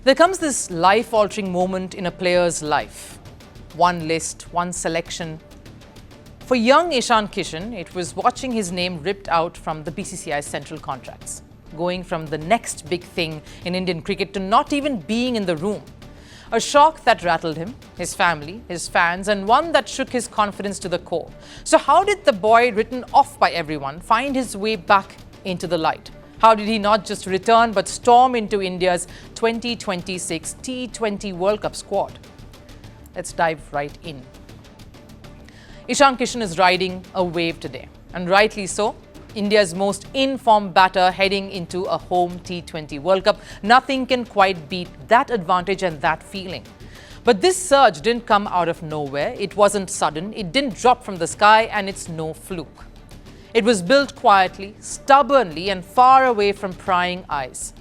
There comes this life-altering moment in a player's life. One list, one selection. For young Ishan Kishan, it was watching his name ripped out from the BCCI central contracts, going from the next big thing in Indian cricket to not even being in the room. A shock that rattled him, his family, his fans, and one that shook his confidence to the core. So how did the boy written off by everyone find his way back into the light? How did he not just return but storm into India's 2026 T20 World Cup squad? Let's dive right in. Ishan Kishan is riding a wave today, and rightly so. India's most in-form batter heading into a home T20 World Cup. Nothing can quite beat that advantage and that feeling. But this surge didn't come out of nowhere. It wasn't sudden. It didn't drop from the sky, and it's no fluke. It was built quietly, stubbornly, and far away from prying eyes,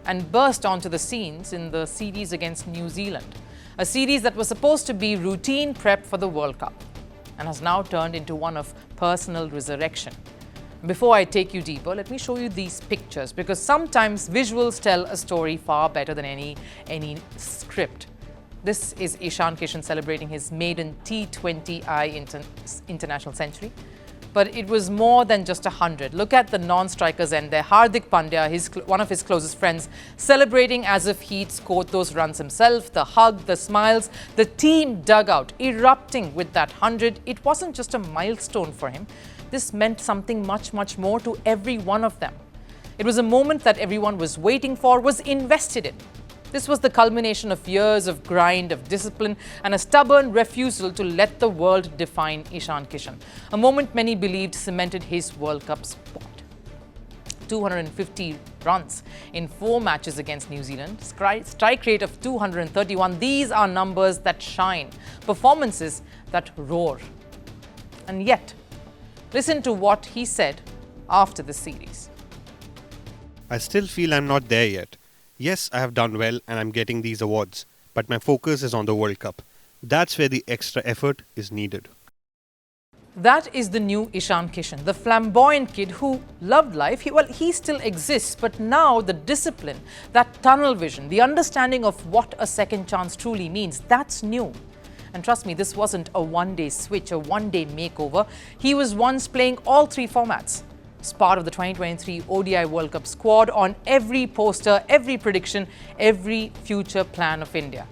and burst onto the scenes in the series against New Zealand, a series that was supposed to be routine prep for the World Cup, and has now turned into one of personal resurrection. Before I take you deeper, let me show you these pictures, because sometimes visuals tell a story far better than any script. This is Ishan Kishan celebrating his maiden T20I international century. But it was more than just 100. Look at the non-strikers and there. Hardik Pandya, one of his closest friends, celebrating as if he'd scored those runs himself. The hug, the smiles, the team dugout erupting with that 100. It wasn't just a milestone for him. This meant something much, much more to every one of them. It was a moment that everyone was waiting for, was invested in. This was the culmination of years of grind, of discipline, and a stubborn refusal to let the world define Ishan Kishan. A moment many believed cemented his World Cup spot. 250 runs in 4 matches against New Zealand, strike rate of 231. These are numbers that shine, performances that roar. And yet, listen to what he said after the series. I still feel I'm not there yet. Yes, I have done well and I'm getting these awards, but my focus is on the World Cup. That's where the extra effort is needed. That is the new Ishan Kishan, the flamboyant kid who loved life. He still exists, but now the discipline, that tunnel vision, the understanding of what a second chance truly means, that's new. And trust me, this wasn't a one-day switch, a one-day makeover. He was once playing all 3 formats. As part of the 2023 ODI World Cup squad, on every poster, every prediction, every future plan of India.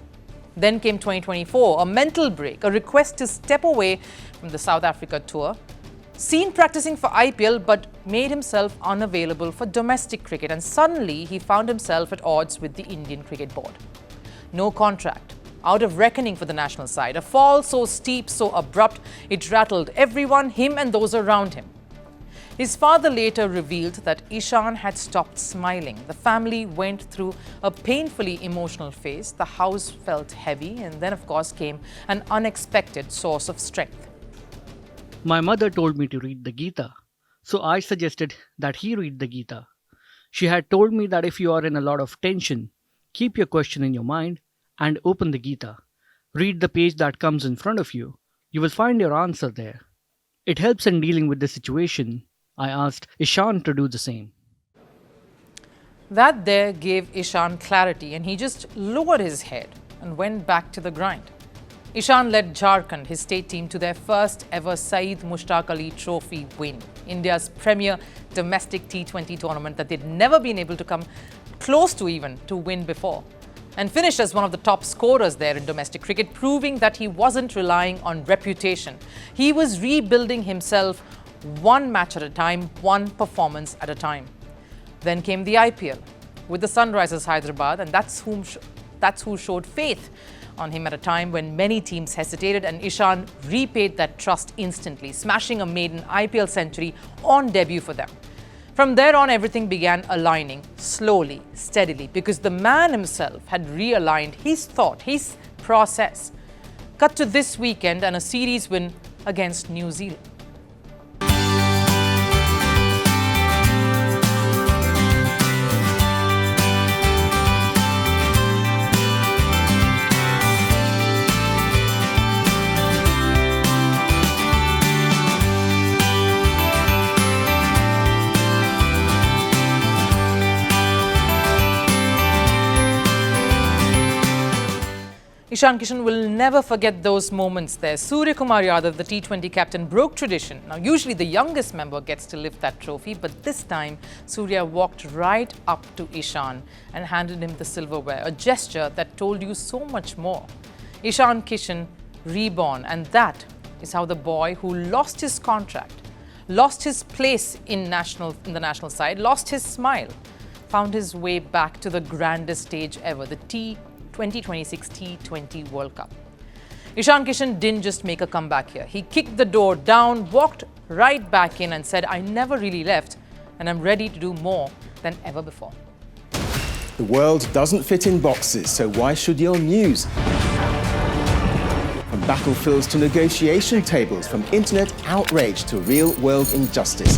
Then came 2024, a mental break, a request to step away from the South Africa tour. Seen practicing for IPL, but made himself unavailable for domestic cricket. And suddenly, he found himself at odds with the Indian Cricket Board. No contract, out of reckoning for the national side. A fall so steep, so abrupt, it rattled everyone, him and those around him. His father later revealed that Ishan had stopped smiling. The family went through a painfully emotional phase. The house felt heavy, and then, of course, came an unexpected source of strength. My mother told me to read the Gita, so I suggested that he read the Gita. She had told me that if you are in a lot of tension, keep your question in your mind and open the Gita. Read the page that comes in front of you. You will find your answer there. It helps in dealing with the situation. I asked Ishan to do the same. That there gave Ishan clarity, and he just lowered his head and went back to the grind. Ishan led Jharkhand, his state team, to their first ever Saeed Mushtaq Ali Trophy win, India's premier domestic T20 tournament that they'd never been able to come close to even to win before, and finished as one of the top scorers there in domestic cricket, proving that he wasn't relying on reputation. He was rebuilding himself one match at a time, one performance at a time. Then came the IPL with the Sunrisers Hyderabad, and that's who showed faith on him at a time when many teams hesitated, and Ishan repaid that trust instantly, smashing a maiden IPL century on debut for them. From there on, everything began aligning slowly, steadily, because the man himself had realigned his thought, his process. Cut to this weekend and a series win against New Zealand. Ishan Kishan will never forget those moments there. Suryakumar Yadav, the T20 captain, broke tradition. Now, usually the youngest member gets to lift that trophy, but this time Surya walked right up to Ishan and handed him the silverware, a gesture that told you so much more. Ishan Kishan reborn, and that is how the boy who lost his contract, lost his place in the national side, lost his smile, found his way back to the grandest stage ever, the 2026 T20 World Cup. Ishan Kishan didn't just make a comeback here. He kicked the door down, walked right back in and said, I never really left and I'm ready to do more than ever before. The world doesn't fit in boxes, so why should your news? From battlefields to negotiation tables, from internet outrage to real-world injustice.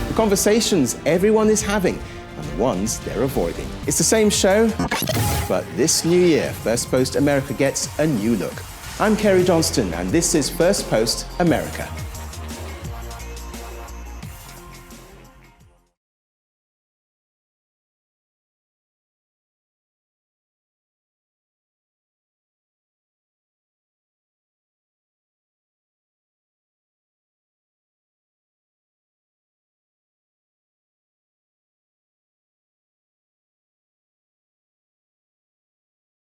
The conversations everyone is having and the ones they're avoiding. It's the same show, but this new year, Firstpost America gets a new look. I'm Kerry Johnston, and this is Firstpost America.